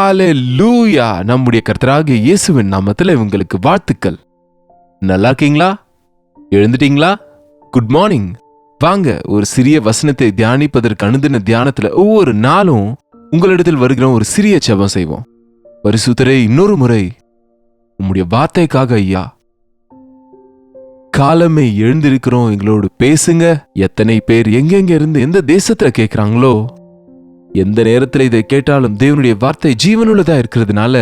ஹalleluya! நம்முடைய கர்த்தராகிய இயேசுவின் நாமத்தில் உங்களுக்கு வாழ்த்துக்கள். நல்லா இருக்கீங்களா? எழுந்துட்டீங்களா? Good morning. வாங்க ஒரு சிறிய வசனத்தை தியானிப்பதற்கு அனுதின தியானத்துல ஒவ்வொரு நாளும் உங்களிடத்தில் வருகிற ஒரு சிறிய ஜெபம் செய்வோம். பரிசுத்தரே, இன்னொரு முறை உம்முடைய வார்த்தைக்காக ஐயா, காலமே எழுந்திருக்கிறோம், எங்களோடு பேசுங்க. எத்தனை பேர் எங்கெங்க இருந்து எந்த தேசத்துல கேட்கிறாங்களோ, எந்த நேரத்தில் இதை கேட்டாலும் தேவனுடைய வார்த்தை ஜீவனுள்ளதா இருக்கிறதுனால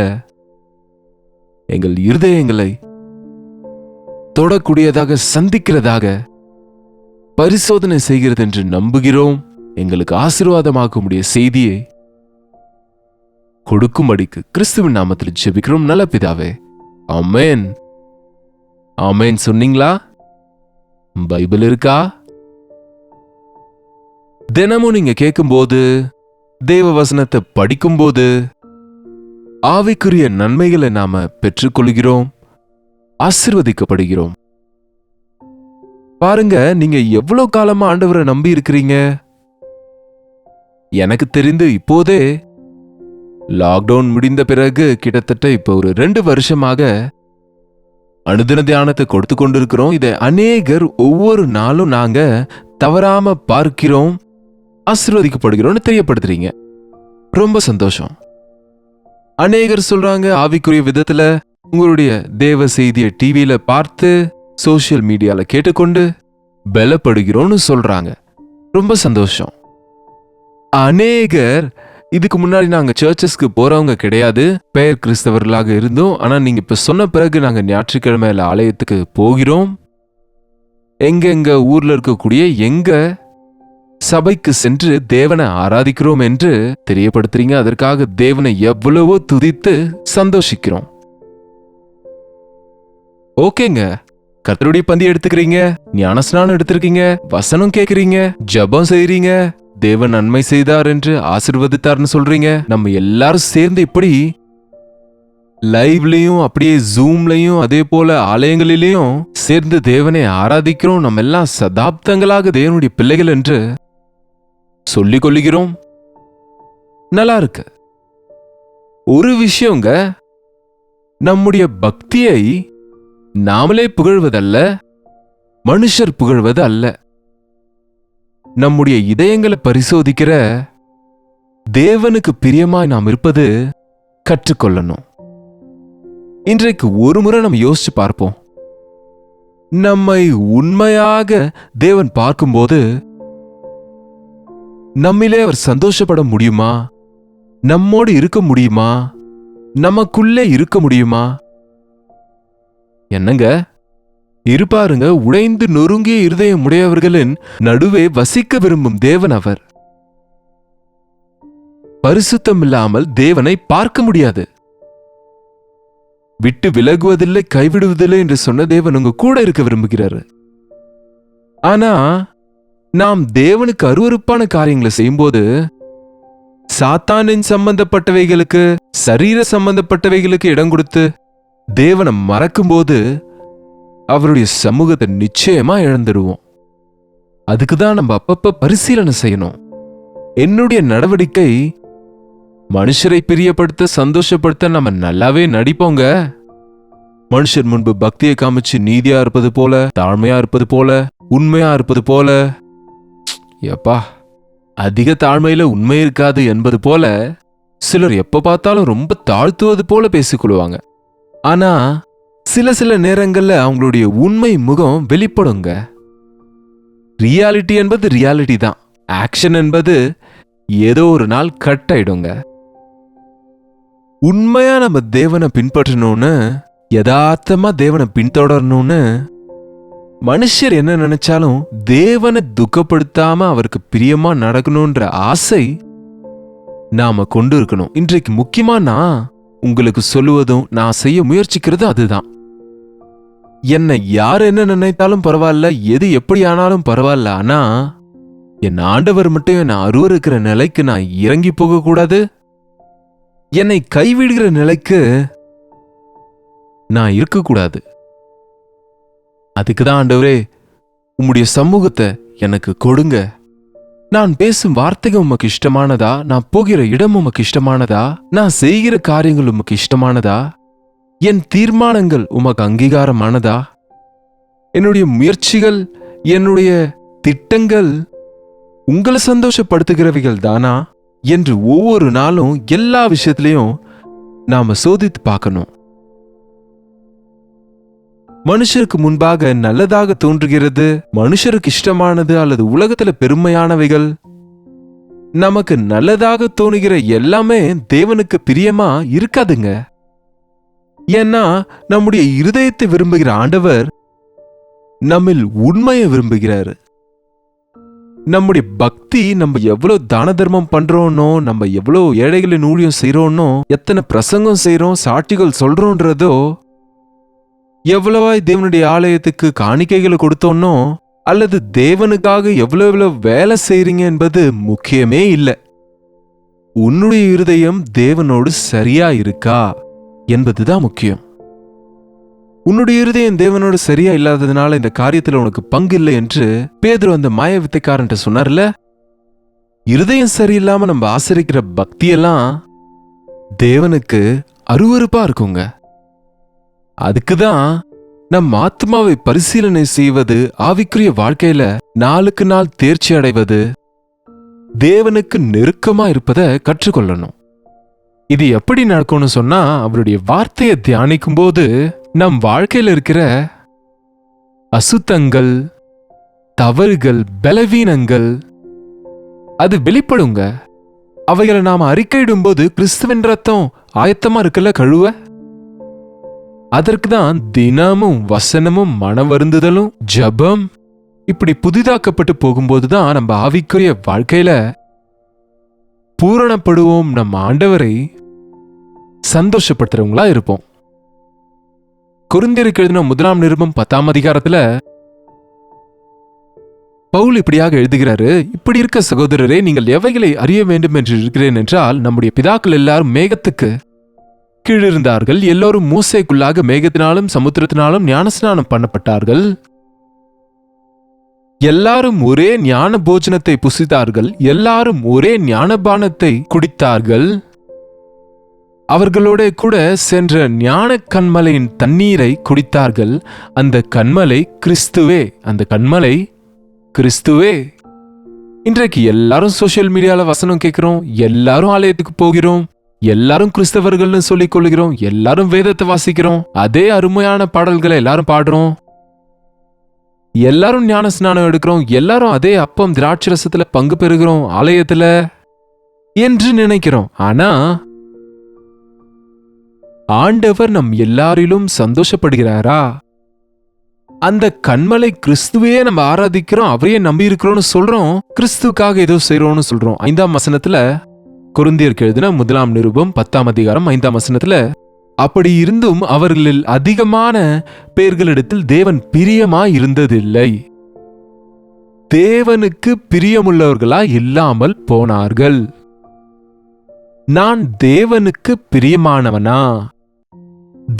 எங்கள் இருதயங்களை தொடக்கூடியதாக, சந்திக்கிறதாக, பரிசோதனை செய்கிறது என்று நம்புகிறோம். எங்களுக்கு ஆசீர்வாதமாக்க முடிய செய்தியை கொடுக்கும்படிக்கு கிறிஸ்துவின் நாமத்தில் ஜெபிக்கிறோம் நல்ல பிதாவே. ஆமென். ஆமென் சொன்னீங்களா? பைபிள் இருக்கா? தினமும் நீங்க கேட்கும்போது, தேவ வசனத்தை படிக்கும்போது ஆவிக்குரிய நன்மைகளை நாம பெற்றுக்கொள்கிறோம், ஆசீர்வதிக்கப்படுகிறோம். பாருங்க, நீங்க எவ்வளவு காலமா ஆண்டவரை நம்பி இருக்கிறீங்க? எனக்கு தெரிந்து இப்போதே லாக்டவுன் முடிந்த பிறகு கிட்டத்தட்ட இப்போ ஒரு 2 வருஷமாக அனுதின தியானத்தை கொடுத்து கொண்டிருக்கிறோம். இதை அநேகர் ஒவ்வொரு நாளும் நாங்க தவறாம பார்க்கிறோம், ஆசீர்வதிக்கப்படுகிறோம்னு தெரியப்படுத்துறீங்க. ரொம்ப சந்தோஷம். அநேகர் சொல்றாங்க, ஆவிக்குரிய விதத்துல உங்களுடைய தேவ செய்தியை டிவியில பார்த்து சோசியல் மீடியால கேட்டுக்கொண்டு பலப்படுகிறோம்னு சொல்றாங்க. ரொம்ப சந்தோஷம். அநேகர் இதுக்கு முன்னாடி நாங்க சர்ச்சஸ்க்கு போறவங்க கிடையாது, பெயர் கிறிஸ்தவர்களாக இருந்தோம். ஆனா நீங்க இப்ப சொன்ன பிறகு நாங்க ஞாயிற்றுக்கிழமையில ஆலயத்துக்கு போகிறோம். எங்க ஊர்ல இருக்கக்கூடிய எங்க சபைக்கு சென்று தேவனை ஆராதிக்கிறோம் என்று தெரியப்படுத்துறீங்க. அதற்காக தேவனை எவ்வளவோ துதித்து சந்தோஷிக்கிறோம். ஓகேங்க, கர்த்தருடைய பந்தி எடுத்துக்கிறீங்க, ஞானஸ்நானம் எடுத்திருக்கீங்க, வசனம் கேட்கறீங்க, ஜெபம் செய்றீங்க, தேவன் நன்மை செய்தார் என்று ஆசீர்வதித்தார்னு சொல்றீங்க. நம்ம எல்லாரும் சேர்ந்து இப்படி லைவ்லயும் அப்படியே ஜூம்லயும் அதே போல ஆலயங்களிலையும் சேர்ந்து தேவனை ஆராதிக்கிறோம். நம்ம எல்லாம் சதாப்தங்களாக தேவனுடைய பிள்ளைகள் என்று சொல்லிக் கொள்ளுகிறோம். நல்லா இருக்கு. ஒரு விஷயங்க, நம்முடைய பக்தியை நாமளே புகழ்வதல்ல, மனுஷர் புகழ்வது அல்ல. நம்முடைய இதயங்களை பரிசோதிக்கிற தேவனுக்கு பிரியமாய் நாம் இருப்பது கற்றுக்கொள்ளணும். இன்றைக்கு ஒரு முறை நம்ம யோசிச்சு பார்ப்போம். நம்மை உண்மையாக தேவன் பார்க்கும்போது நம்மிலே அவர் சந்தோஷப்பட முடியுமா? நம்மோடு இருக்க முடியுமா? நமக்குள்ளே இருக்க முடியுமா? என்னங்க இருப்பாருங்க, உடைந்து நொறுங்கிய இருதயம் உடையவர்களின் நடுவே வசிக்க விரும்பும் தேவன் அவர். பரிசுத்தம் இல்லாமல் தேவனை பார்க்க முடியாது. விட்டு விலகுவதில்லை, கைவிடுவதில்லை என்று சொன்ன தேவன் உங்க கூட இருக்க விரும்புகிறாரு. ஆனா நாம் தேவனுக்கு அருவருப்பான காரியங்களை செய்யும்போது, சாத்தானின் சம்பந்தப்பட்டவைகளுக்கு, சரீர சம்பந்தப்பட்டவைகளுக்கு இடம் கொடுத்து தேவனை மறக்கும்போது அவருடைய சமூகத்தை நிச்சயமா இழந்துடுவோம். அதுக்குதான் நம்ம அப்பப்ப பரிசீலனை செய்யணும். என்னுடைய நடவடிக்கை மனுஷரை பிரியப்படுத்த, சந்தோஷப்படுத்த நம்ம நல்லாவே நடிப்போங்க. மனுஷர் முன்பு பக்தியை காமிச்சு நீதியா இருப்பது போல, தாழ்மையா இருப்பது போல, உண்மையா இருப்பது போல, எப்பா அதிக தாழ்மையில உண்மை இருக்காது என்பது போல சிலர் எப்ப பார்த்தாலும் ரொம்ப தாழ்த்துவது போல பேசிக்கொள்வாங்க. ஆனா சில நேரங்கள்ல அவங்களுடைய உண்மை முகம் வெளிப்படுங்க. ரியாலிட்டி என்பது ரியாலிட்டி தான். ஆக்ஷன் என்பது ஏதோ ஒரு நாள் கட் ஆயிடுங்க. உண்மையா நம்ம தேவனை பின்பற்றணும்னு, யதார்த்தமா தேவனை பின்தொடரணும்னு மனுஷர் என்ன நினைச்சாலும் தேவனை துக்கப்படுத்தாம அவருக்கு பிரியமா நடக்கணும்ன்ற ஆசை நாம கொண்டு இருக்கணும். இன்றைக்கு முக்கியமா நான் உங்களுக்கு சொல்லுவதும் நான் செய்ய முயற்சிக்கிறதும் அதுதான். என்னை யார் என்ன நினைத்தாலும் பரவாயில்ல, எது எப்படி ஆனாலும் பரவாயில்ல, ஆனா என் ஆண்டவர் மட்டும் என்னை அருவருக்கிற நிலைக்கு நான் இறங்கி போக கூடாது. என்னை கைவிடுகிற நிலைக்கு நான் இருக்கக்கூடாது. அதுக்குதான் ஆண்டவரே, உம்முடைய சமூகத்தை எனக்கு கொடுங்க, நான் பேசும் வார்த்தைகள் உமக்கு இஷ்டமானதா? நான் போகிற இடம் உமக்கு இஷ்டமானதா? நான் செய்கிற காரியங்கள் உமக்கு இஷ்டமானதா? என் தீர்மானங்கள் உமக்கு அங்கீகாரமானதா? என்னுடைய முயற்சிகள், என்னுடைய திட்டங்கள் உங்களை சந்தோஷப்படுத்துகிறவைகள் தானா என்று ஒவ்வொரு நாளும் எல்லா விஷயத்திலையும் நாம சோதித்து பார்க்கணும். மனுஷருக்கு முன்பாக நல்லதாக தோன்றுகிறது, மனுஷருக்கு இஷ்டமானது அல்லது உலகத்துல பெருமையானவைகள், நமக்கு நல்லதாக தோணுகிற எல்லாமே தேவனுக்கு பிரியமா இருக்காதுங்க. ஏன்னா நம்முடைய இருதயத்தை விரும்புகிற ஆண்டவர் நம்மில் உண்மையை விரும்புகிறாரு. நம்முடைய பக்தி, நம்ம எவ்வளவு தான தர்மம் பண்றோம்னோ, நம்ம எவ்வளவு ஏழைகளின் ஊழியம் செய்யறோம்னோ, எத்தனை பிரசங்கம் செய்யறோம், சாட்சிகள் சொல்றோன்றதோ, எவ்வளவாய் தேவனுடைய ஆலயத்துக்கு காணிக்கைகளை கொடுத்தோன்னோ, அல்லது தேவனுக்காக எவ்வளவு வேலை செய்றீங்க என்பது முக்கியமே இல்லை. உன்னுடைய இருதயம் தேவனோடு சரியா இருக்கா என்பதுதான் முக்கியம். உன்னுடைய இருதயம் தேவனோடு சரியா இல்லாததுனால இந்த காரியத்துல உனக்கு பங்கு இல்லை என்று பேதுரு அந்த மாய வித்தைக்காரன்ட்ட சொன்னார்ல. இருதயம் சரியில்லாம நம்ம ஆசரிக்கிற பக்தியெல்லாம் தேவனுக்கு அருவருப்பா இருக்குங்க. அதுக்குதான் நம் ஆத்மாவை பரிசீலனை செய்வது, ஆவிக்குரிய வாழ்க்கையில நாளுக்கு நாள் தேர்ச்சி அடைவது, தேவனுக்கு நெருக்கமா இருப்பதை கற்றுக்கொள்ளணும். இது எப்படி நடக்கும்னு சொன்னா, அவருடைய வார்த்தையை தியானிக்கும் போது நம் வாழ்க்கையில இருக்கிற அசுத்தங்கள், தவறுகள், பலவீனங்கள் அது வெளிப்படுங்க. அவைகளை நாம அறிக்கையிடும் போது கிறிஸ்துவின் ரத்தம் ஆயத்தமா இருக்குல்ல கழுவ. அதற்கு தான் தினமும் வசனமும் மன வருந்துதலும் ஜபம் இப்படி புதிதாக்கப்பட்டு போகும்போதுதான் நம்ம ஆவிக்குரிய வாழ்க்கையில பூரணப்படுவோம், நம்ம ஆண்டவரை சந்தோஷப்படுத்துறவங்களா இருப்போம். கொரிந்தியருக்கு எழுதின 1 நிருபம் 10 அதிகாரத்துல பவுல் இப்படியாக எழுதுகிறாரு. இப்படி இருக்க சகோதரரே, நீங்கள் எவைகளை அறிய வேண்டும் என்று இருக்கிறேன் என்றால், நம்முடைய பிதாக்கள் எல்லாரும் மேகத்துக்கு கீழிருந்தார்கள். எல்லோரும் மூசைக்குள்ளாக மேகத்தினாலும் சமுத்திரத்தினாலும் ஞானஸ்நானம் பண்ணப்பட்டார்கள். எல்லாரும் ஒரே ஞான போஜனத்தை புசித்தார்கள். எல்லாரும் ஒரே ஞானபானத்தை குடித்தார்கள். அவர்களோட கூட சென்ற ஞான கண்மலையின் தண்ணீரை குடித்தார்கள். அந்த கண்மலை கிறிஸ்துவே. அந்த கண்மலை கிறிஸ்துவே. இன்றைக்கு எல்லாரும் சோசியல் மீடியால வசனம் கேட்கிறோம், எல்லாரும் ஆலயத்துக்கு போகிறோம், எல்லாரும் கிறிஸ்தவர்கள்னு சொல்லிக் கொள்கிறோம், எல்லாரும் வேதத்தை வாசிக்கிறோம், அதே அருமையான பாடல்களை எல்லாரும் பாடுறோம், எல்லாரும் ஞான ஸ்நானம் எடுக்கிறோம், எல்லாரும் அதே அப்பம் திராட்சை ரசத்துல பங்கு பெறுகிறோம் ஆலயத்துல என்று நினைக்கிறோம். ஆனா ஆண்டவர் நம் எல்லாரிலும் சந்தோஷப்படுகிறாரா? அந்த கண்மலை கிறிஸ்துவையே நம்ம ஆராதிக்கிறோம், அவரையே நம்பி இருக்கிறோம்னு சொல்றோம், கிறிஸ்துக்காக ஏதோ செய்யறோம்னு சொல்றோம். 5ஆம் வசனத்துல, கொரிந்தியருக்கு எழுதின 1 நிருபம் 10 அதிகாரம் 5ஆம் வசனத்துல, அப்படி இருந்தும் அவர்களில் அதிகமான பேர்களிடத்தில் தேவன் பிரியமா இருந்ததில்லை, தேவனுக்கு பிரியமுள்ளவர்களா இல்லாமல் போனார்கள். நான் தேவனுக்கு பிரியமானவனா?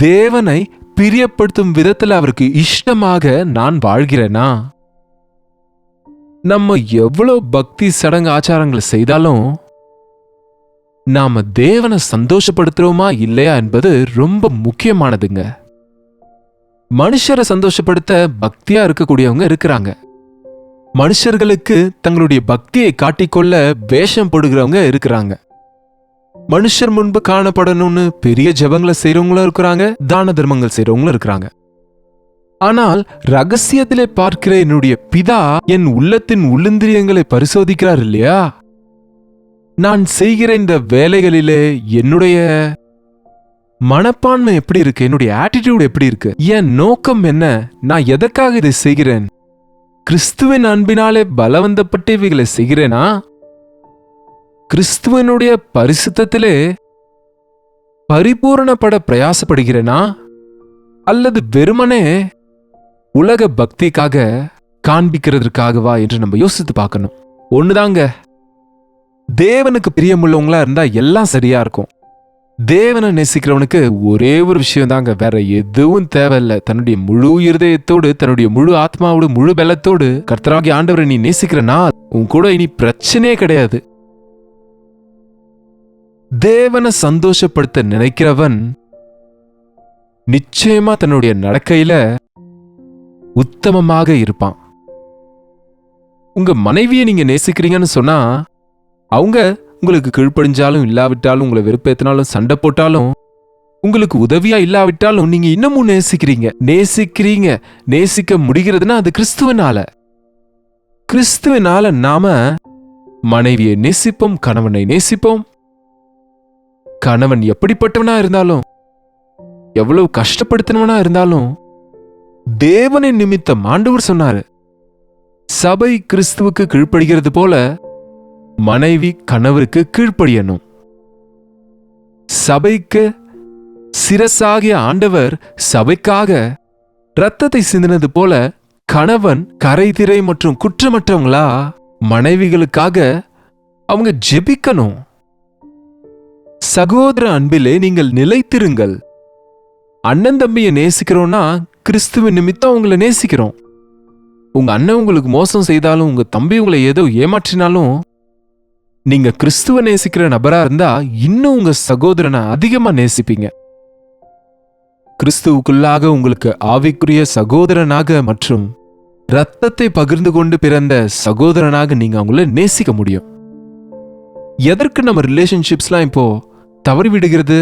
தேவனை பிரியப்படுத்தும் விதத்தில் அவருக்கு இஷ்டமாக நான் வாழ்கிறேனா? நம்ம எவ்வளவு பக்தி சடங்கு ஆச்சாரங்களை செய்தாலும் நாம தேவனை சந்தோஷப்படுத்துறோமா இல்லையா என்பது ரொம்ப முக்கியமானதுங்க. மனுஷரை சந்தோஷப்படுத்த பக்தியா இருக்கக்கூடியவங்க இருக்கிறாங்க. மனுஷர்களுக்கு தங்களுடைய பக்தியை காட்டிக்கொள்ள வேஷம் போடுகிறவங்க இருக்கிறாங்க. மனுஷர் முன்பு காணப்படணும்னு பெரிய ஜெபங்களை செய்யறவங்களும் இருக்கிறாங்க, தான தர்மங்கள் செய்யறவங்களும் இருக்கிறாங்க. ஆனால் ரகசியத்திலே பார்க்கிற என்னுடைய பிதா என் உள்ளத்தின் உள்ளிந்திரியங்களை பரிசோதிக்கிறார் இல்லையா? நான் செய்கிற இந்த வேலைகளிலே என்னுடைய மனப்பான்மை எப்படி இருக்கு, என்னுடைய ஆட்டிடியூட் எப்படி இருக்கு, என் நோக்கம் என்ன, நான் எதற்காக இதை செய்கிறேன், கிறிஸ்துவின் அன்பினாலே பலவந்தப்பட்டு இவைகளை செய்கிறேனா, கிறிஸ்துவனுடைய பரிசுத்தத்திலே பரிபூரணப்பட பிரயாசப்படுகிறேனா, அல்லது வெறுமனே உலக பக்திக்காக காண்பிக்கிறதுக்காகவா என்று நம்ம யோசித்து பார்க்கணும். ஒண்ணுதாங்க, தேவனுக்கு பிரியமுள்ளவங்களா இருந்தா எல்லாம் சரியா இருக்கும். தேவனை நேசிக்கிறவனுக்கு ஒரே ஒரு விஷயம் தாங்க, வேற எதுவும் தேவையில்லை. தன்னுடைய முழு இருதயத்தோடு, தன்னுடைய முழு ஆத்மாவோடு, முழு பலத்தோடு கர்த்தராகிய ஆண்டவரை நீ நேசிக்கிறனா உன் கூட இனி பிரச்சனையே கிடையாது. தேவனை சந்தோஷப்படுத்த நினைக்கிறவன் நிச்சயமா தன்னுடைய நடக்கையில உத்தமமாக இருப்பான். உங்க மனைவியை நீங்க நேசிக்கிறீங்கன்னு சொன்னா அவங்க உங்களுக்கு கீழ்ப்படிஞ்சாலும் இல்லாவிட்டாலும், உங்களை வெறுப்பேத்தினாலும், சண்டை போட்டாலும், உங்களுக்கு உதவியா இல்லாவிட்டாலும் நீங்க இன்னமும் நேசிக்கிறீங்க. நேசிக்க முடிகிறதுனா அது கிறிஸ்துவனால நாம மனைவியை நேசிப்போம், கணவனை நேசிப்போம். கணவன் எப்படிப்பட்டவனா இருந்தாலும், எவ்வளவு கஷ்டப்படுத்தினவனா இருந்தாலும், தேவனின் நிமித்தம் ஆண்டவர் சொன்னாரு, சபை கிறிஸ்துவுக்கு கீழ்ப்படுகிறது போல மனைவி கணவருக்கு கீழ்ப்படியணும். சபைக்கு சிரசாகிய ஆண்டவர் சபைக்காக இரத்தத்தை சிந்தினது போல கணவன் கரைதிரை மற்றும் குற்றமற்றவங்களா மனைவிகளுக்காக அவங்க ஜெபிக்கணும். சகோதர அன்பிலே நீங்கள் நிலைத்திருங்கள். அண்ணன் தம்பியை நேசிக்கிறோம்னா கிறிஸ்துவின் நிமித்தம் உங்களை நேசிக்கிறோம். உங்க அண்ணன் உங்களுக்கு மோசம் செய்தாலும், உங்க தம்பி உங்களை ஏதோ ஏமாற்றினாலும், நீங்க கிறிஸ்துவ நேசிக்கிற நபரா இருந்தா இன்னும் உங்க சகோதரனை அதிகமா நேசிப்பீங்க. கிறிஸ்துவுக்குள்ளாக உங்களுக்கு ஆவிக்குரிய சகோதரனாக மற்றும் இரத்தத்தை பகிர்ந்து கொண்டு பிறந்த சகோதரனாக நீங்க அவங்கள நேசிக்க முடியும். எதற்கு நம்ம ரிலேஷன்ஷிப்ஸ்லாம் இப்போ தவறி விடுகிறது?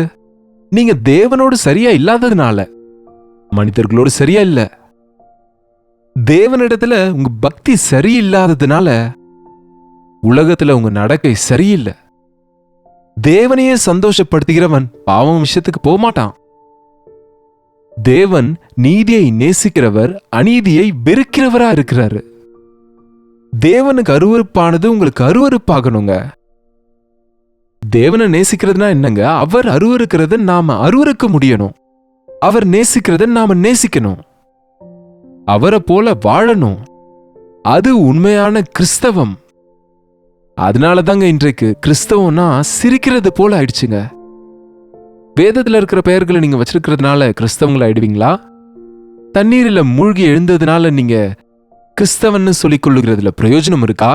நீங்க தேவனோடு சரியா இல்லாததுனால, மனிதர்களோடு சரியா இல்ல, தேவனிடத்துல உங்க பக்தி சரியில்லாததுனால, உலகத்துல உங்க நடக்கை சரியில்லை. தேவனையே சந்தோஷப்படுத்துகிறவன் பாவம் விஷயத்துக்கு போக மாட்டான். தேவன் நீதியை நேசிக்கிறவர், அநீதியை வெறுக்கிறவரா இருக்கிறாரு. தேவனுக்கு அருவருப்பானது உங்களுக்கு அருவருப்பாகணுங்க. தேவனை நேசிக்கிறதுனா என்னங்க? அவர் அருவருக்கிறத நாம அருவருக்க முடியணும். அவர் நேசிக்கிறத நாம நேசிக்கணும். அவரை போல வாழணும். அது உண்மையான கிறிஸ்தவம். அதனாலதாங்க இன்றைக்கு கிறிஸ்தவம்னா சிரிக்கிறது போல ஆயிடுச்சுங்க. வேதத்துல இருக்கிற பெயர்களை நீங்க வச்சிருக்கிறதுனால கிறிஸ்தவங்களை ஆயிடுவீங்களா? தண்ணீரில் மூழ்கி எழுந்ததுனால நீங்க கிறிஸ்தவன்னு சொல்லிக் கொள்ளுகிறதுல பிரயோஜனம் இருக்கா?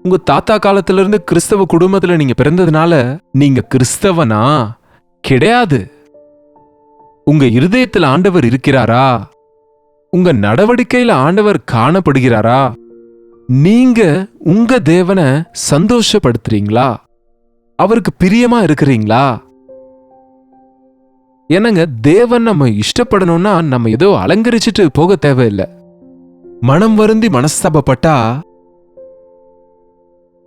உங்க தாத்தா காலத்துல இருந்து கிறிஸ்தவ குடும்பத்துல நீங்க பிறந்ததுனால நீங்க கிறிஸ்தவனா? கிடையாது. உங்க இருதயத்தில் ஆண்டவர் இருக்கிறாரா? உங்க நடவடிக்கையில ஆண்டவர் காணப்படுகிறாரா? நீங்க உங்க தேவனை சந்தோஷப்படுத்துறீங்களா? அவருக்கு பிரியமா இருக்கிறீங்களா? என்னங்க, தேவன் நம்ம இஷ்டப்படணும்னா நம்ம ஏதோ அலங்கரிச்சுட்டு போக தேவையில்லை. மனம் வருந்தி மனஸ்தாபப்பட்டா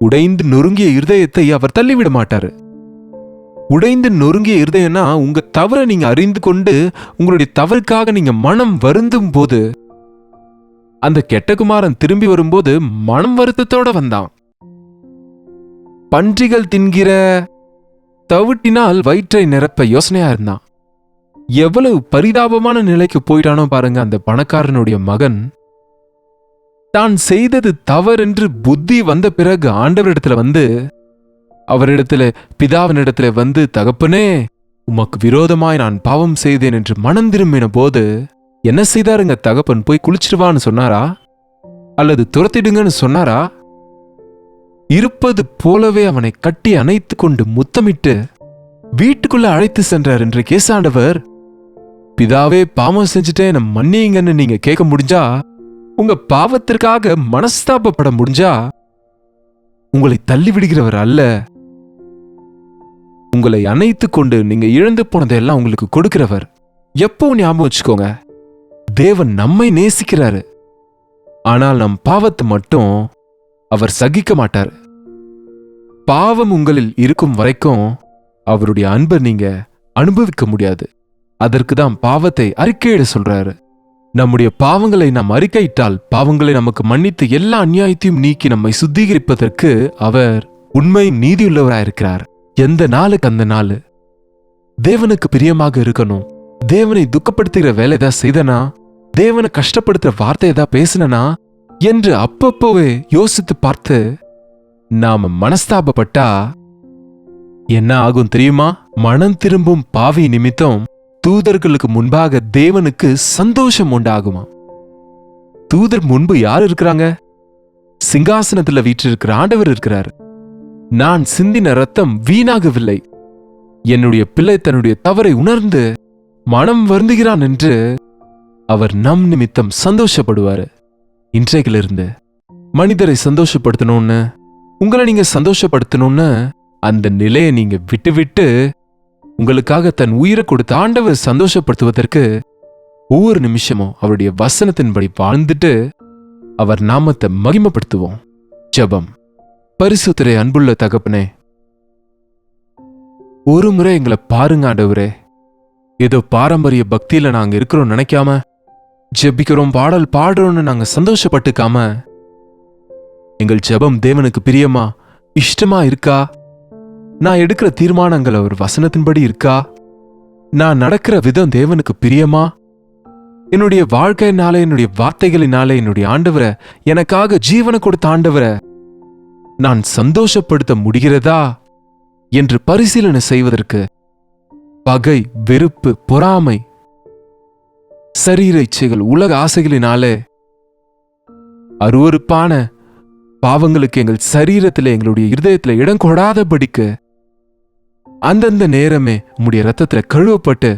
உடைந்து நொறுங்கிய இருதயத்தை அவர் தள்ளிவிட மாட்டாரு. உடைந்து நொறுங்கிய இருதயம்னா உங்க தவறை நீங்க அறிந்து கொண்டு உங்களுடைய தவறுக்காக நீங்க மனம் வருந்தும் போது, அந்த கெட்ட குமாரன் திரும்பி வரும்போது மனம் வருத்தத்தோட வந்தான். பன்றிகள் தின்கிற தவிட்டினால் வயிற்றை நிரப்ப யோசனையா இருந்தான். எவ்வளவு பரிதாபமான நிலைக்கு போயிட்டானோ பாருங்க அந்த பணக்காரனுடைய மகன். தான் செய்தது தவறென்று புத்தி வந்த பிறகு ஆண்டவரிடத்துல வந்து, அவரிடத்துல பிதாவினிடத்துல வந்து, தகப்பனே உமக்கு விரோதமாய் நான் பாவம் செய்தேன் என்று மனம் திரும்பின போது என்ன செய்தாருங்க தகப்பன்? போய் குளிச்சிருவான்னு சொன்னாரா? அல்லது துரத்திடுங்கன்னு சொன்னாரா? இருப்பது போலவே அவனை கட்டி அணைத்து கொண்டு முத்தமிட்டு வீட்டுக்குள்ள அழைத்து சென்றார். என்று கேசாண்டவர், பிதாவே பாவம் செஞ்சுட்டேன் நம் மன்னியுங்கன்னு நீங்க கேட்க முடிஞ்சா, உங்க பாவத்திற்காக மனஸ்தாபப்பட முடிஞ்சா, உங்களை தள்ளி விடுகிறவர் அல்ல. உங்களை அணைத்து கொண்டு நீங்க இழந்து போனதெல்லாம் உங்களுக்கு கொடுக்கிறவர். எப்போ ஞாபகம் வச்சுக்கோங்க, தேவன் நம்மை நேசிக்கிறாரு. ஆனால் நம் பாவத்தை மட்டும் அவர் சகிக்க மாட்டார். பாவம் உங்களில் இருக்கும் வரைக்கும் அவருடைய அன்பை நீங்க அனுபவிக்க முடியாது. அதற்கு தான் பாவத்தை அறிக்கையிட சொல்றாரு. நம்முடைய பாவங்களை நாம் அறிக்கையிட்டால் பாவங்களை நமக்கு மன்னித்து எல்லா அநியாயத்தையும் நீக்கி நம்மை சுத்திகரிப்பதற்கு அவர் உண்மை நீதியுள்ளவராயிருக்கிறார். எந்த நாளுக்கு அந்த நாள் தேவனுக்கு பிரியமாக இருக்கணும். தேவனை துக்கப்படுத்துகிற வேலை ஏதாவது செய்தனா, தேவனை கஷ்டப்படுத்துற வார்த்தை ஏதாவது பேசினா என்று அப்பப்போவே யோசித்து பார்த்து நாம மனஸ்தாபப்பட்டா என்ன ஆகும் தெரியுமா? மனம் திரும்பும் பாவி நிமித்தம் தூதர்களுக்கு முன்பாக தேவனுக்கு சந்தோஷம் உண்டாகுமா? தூதர் முன்பு யார் இருக்கிறாங்க? சிங்காசனத்துல வீற்றிருக்கிற ஆண்டவர் இருக்கிறார். நான் சிந்தின ரத்தம் வீணாகவில்லை. என்னுடைய பிள்ளை தன்னுடைய தவறை உணர்ந்து மனம் வருந்துகிறான் என்று அவர் நம் நிமித்தம் சந்தோஷப்படுவாரு. இன்றைக்கிலிருந்து மனிதரை சந்தோஷப்படுத்தணும்னு, உங்களை நீங்க சந்தோஷப்படுத்தணும்னு அந்த நிலையை நீங்க விட்டு விட்டு உங்களுக்காக தன் உயிரை கொடுத்த ஆண்டவர் சந்தோஷப்படுத்துவதற்கு ஒவ்வொரு நிமிஷமும் அவருடைய வசனத்தின்படி வாழ்ந்துட்டு அவர் நாமத்தை மகிமைப்படுத்துவோம். ஜெபம். பரிசுத்தரே, அன்புள்ள தகப்பனே, ஒரு முறை எங்களை பாருங்க ஆண்டவரே. ஏதோ பாரம்பரிய பக்தியில நாங்க இருக்கிறோம் நினைக்காம, ஜெபிக்கிறோம், பாடல் பாடுறோம்னு நாங்க சந்தோஷப்பட்டுக்காம, எங்கள் ஜெபம் தேவனுக்கு பிரியமா இஷ்டமா இருக்கா? நான் எடுக்கிற தீர்மானங்கள் அவர் வசனத்தின்படி இருக்கா? நான் நடக்கிற விதம் தேவனுக்கு பிரியமா? என்னுடைய வாழ்க்கையினால, என்னுடைய வார்த்தைகளினால என்னுடைய ஆண்டவரை, எனக்காக ஜீவனை கொடுத்த ஆண்டவரை நான் சந்தோஷப்படுத்த முடிகிறதா என்று பரிசீலனை செய்வதற்கு பகை, வெறுப்பு, பொறாமை, சரீர இச்சைகள், உலக ஆசைகளினாலே அருவருப்பான பாவங்களுக்கு எங்கள் சரீரத்தில், எங்களுடைய இருதயத்துல இடம் கொடாதபடிக்கு அந்தந்த நேரமே உம்முடைய ரத்தத்துல கழுவப்பட்டு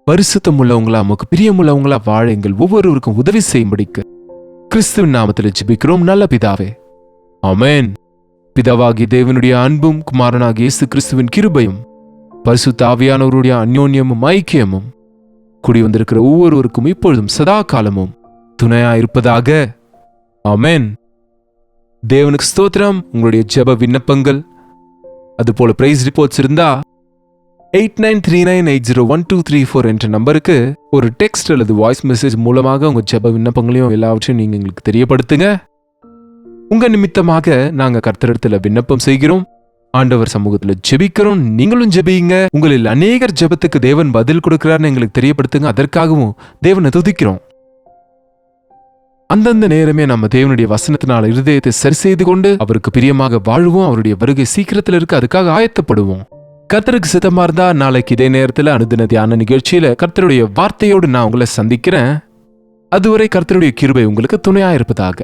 பரிசுத்தம் உள்ளவங்களா, உமக்கு பிரியமுள்ளவங்களா வாழ எங்கள் ஒவ்வொருவருக்கும் உதவி செய்யும்படிக்கு கிறிஸ்துவின் நாமத்தில் ஜெபிக்கிறோம் நல்ல பிதாவே, ஆமென். பிதாவாகிய தேவனுடைய அன்பும் குமாரனாகிய இயேசு கிறிஸ்துவின் கிருபையும் பரிசுத்த ஆவியானவருடைய அந்யோன்யமும் ஐக்கியமும் கூடி வந்திருக்கிற ஒவ்வொருவருக்கும் இப்பொழுதும் சதா காலமும் துணையாயிருப்பதாக. ஆமென். தேவனுக்கு ஸ்தோத்திரம். உங்களுடைய ஜெப விண்ணப்பங்கள் அதுபோல பிரைஸ் ரிப்போர்ட்ஸ் இருந்தா 8939801234 என்ற நம்பருக்கு ஒரு டெக்ஸ்ட் அல்லது வாய்ஸ் மெசேஜ் மூலமாக உங்க ஜெப விண்ணப்பங்களையும் எல்லாவற்றையும் நீங்க எங்களுக்கு தெரியப்படுத்துங்க. உங்க நிமித்தமாக நாங்க கர்த்தரிடத்துல விண்ணப்பம் செய்கிறோம், ஆண்டவர் சமூகத்துல ஜெபிக்கிறோம். நீங்களும் ஜெபியுங்க. உங்களில் அநேகர் ஜெபத்துக்கு தேவன் பதில் கொடுக்கிறார்னு எங்களுக்கு தெரியப்படுத்துங்க. அதற்காகவும் தேவனை துதிக்கிறோம். அந்தந்த நேரமே நம்ம தேவனுடைய வசனத்தினால இருதயத்தை சரி செய்து கொண்டு அவருக்கு பிரியமாக வாழ்வோம். அவருடைய வருகை சீக்கிரத்தில் இருக்கு, அதுக்காக ஆயத்தப்படுவோம். கர்த்தருக்கு சித்தமா இருந்தா நாளைக்கு இதே நேரத்துல அனுதின தியான நிகழ்ச்சியில கர்த்தருடைய வார்த்தையோடு நான் உங்களை சந்திக்கிறேன். அதுவரை கர்த்தருடைய கிருபை உங்களுக்கு துணையா இருப்பதாக.